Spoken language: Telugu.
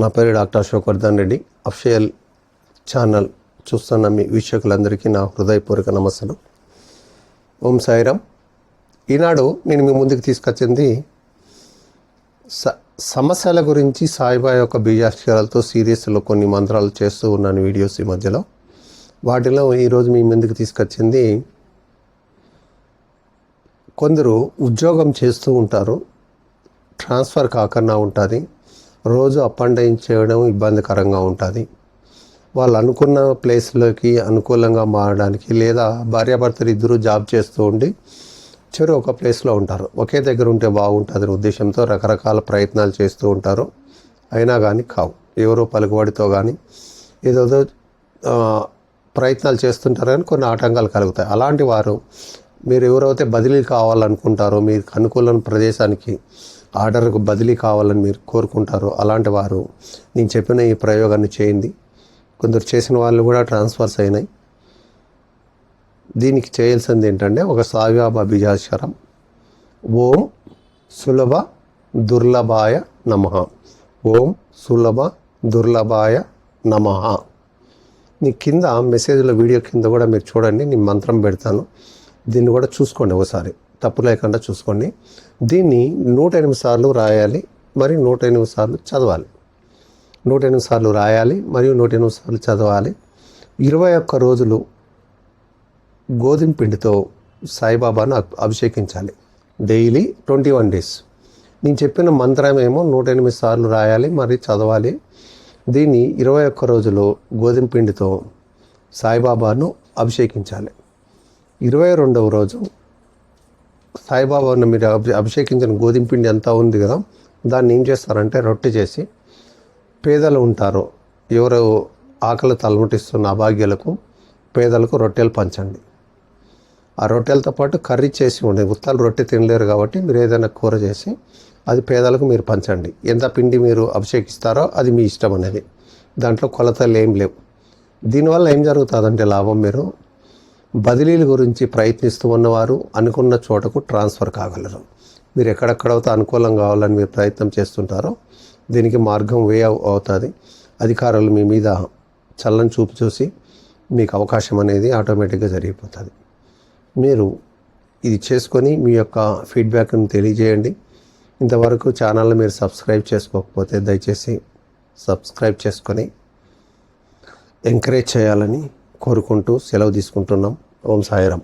నా పేరు doctor Ashok Vardhan Reddy. Official channel చూస్తున్న మీ వీక్షకులందరికీ నా హృదయపూర్వక నమస్సులు. ఓం సాయిరామ్. ఈనాడు నేను మీ ముందుకు తీసుకొచ్చింది సమస్యల గురించి సాయిబాబా యొక్క బీజాక్షరాలతో సీరియస్లో కొన్ని మంత్రాలు చేస్తూ ఉన్నాను వీడియోస్ ఈ మధ్యలో. వాటిలో ఈరోజు మీ ముందుకు తీసుకొచ్చింది, కొందరు ఉద్యోగం చేస్తూ ఉంటారు, ట్రాన్స్ఫర్ కాకుండా ఉంటుంది, రోజు అప్ అండ్ డౌన్ చేయడం ఇబ్బందికరంగా ఉంటుంది. వాళ్ళు అనుకున్న ప్లేస్లోకి అనుకూలంగా మారడానికి, లేదా భార్యాభర్తలు ఇద్దరు జాబ్ చేస్తూ ఉండి చెరు ఒక ప్లేస్లో ఉంటారు, ఒకే దగ్గర ఉంటే బాగుంటుంది ఉద్దేశంతో రకరకాల ప్రయత్నాలు చేస్తూ ఉంటారు. అయినా కానీ కావు, ఎవరో పలుకుబడితో కానీ ఏదో ప్రయత్నాలు చేస్తుంటారు, కానీ కొన్ని ఆటంకాలు కలుగుతాయి. అలాంటి వారు, మీరు ఎవరైతే బదిలీ కావాలనుకుంటారో, మీకు అనుకూలమైన ప్రదేశానికి ఆర్డర్కు బదిలీ కావాలని మీరు కోరుకుంటారో, అలాంటి వారు నేను చెప్పిన ఈ ప్రయోగాన్ని చేయండి. కొందరు చేసిన వాళ్ళు కూడా ట్రాన్స్ఫర్స్ అయినాయి. దీనికి చేయాల్సింది ఏంటంటే, ఒక సాయిబాబా బీజాక్షరం ఓం సులభ దుర్లభాయ నమః. ఓం సులభ దుర్లభాయ నమః. నీ కింద మెసేజ్లో వీడియో కింద కూడా మీరు చూడండి, నేను మంత్రం పెడతాను. దీన్ని కూడా చూసుకోండి, ఒకసారి తప్పు లేకుండా చూసుకోండి. దీన్ని 108 సార్లు రాయాలి, మరియు 108 సార్లు చదవాలి. 108 సార్లు రాయాలి మరియు 108 సార్లు చదవాలి. 21 రోజులు గోధుమ పిండితో సాయిబాబాను అభిషేకించాలి. Daily 21 days. నేను చెప్పిన మంత్రం ఏమో 108 సార్లు రాయాలి మరియు చదవాలి. దీన్ని 21 రోజులు గోధుమ పిండితో సాయిబాబాను అభిషేకించాలి. 22వ రోజు సాయిబాబాను మీరు అభిషేకించిన గోధుమ పిండి ఎంత ఉంది కదా, దాన్ని ఏం చేస్తారంటే రొట్టె చేసి, పేదలు ఉంటారో, ఎవరు ఆకలి తలముటిస్తున్న అభాగ్యులకు, పేదలకు రొట్టెలు పంచండి. ఆ రొట్టెలతో పాటు కర్రీ చేసి ఉండండి. ఉత్తలు రొట్టె తినలేరు కాబట్టి మీరు ఏదైనా కూర చేసి అది పేదలకు మీరు పంచండి. ఎంత పిండి మీరు అభిషేకిస్తారో అది మీ ఇష్టం అనేది, దాంట్లో కొలతలు ఏం లేవు. దీనివల్ల ఏం జరుగుతుందంటే లాభం, మీరు బదిలీల గురించి ప్రయత్నిస్తూ ఉన్నవారు అనుకున్న చోటకు ట్రాన్స్ఫర్ కాగలరు. మీరు ఎక్కడెక్కడైతే అనుకూలం కావాలని మీరు ప్రయత్నం చేస్తుంటారో దీనికి మార్గం అవుతుంది. అధికారులు మీ మీద చల్లని చూపు చూసి మీకు అవకాశం అనేది ఆటోమేటిక్గా జరిగిపోతుంది. మీరు ఇది చేసుకొని మీ యొక్క ఫీడ్బ్యాక్ని తెలియజేయండి. ఇంతవరకు ఛానల్ని మీరు సబ్స్క్రైబ్ చేసుకోకపోతే దయచేసి సబ్స్క్రైబ్ చేసుకొని ఎంకరేజ్ చేయాలని కోరుకుంటూ సెలవు తీసుకుంటున్నాం. ఓం సాయిరామ్.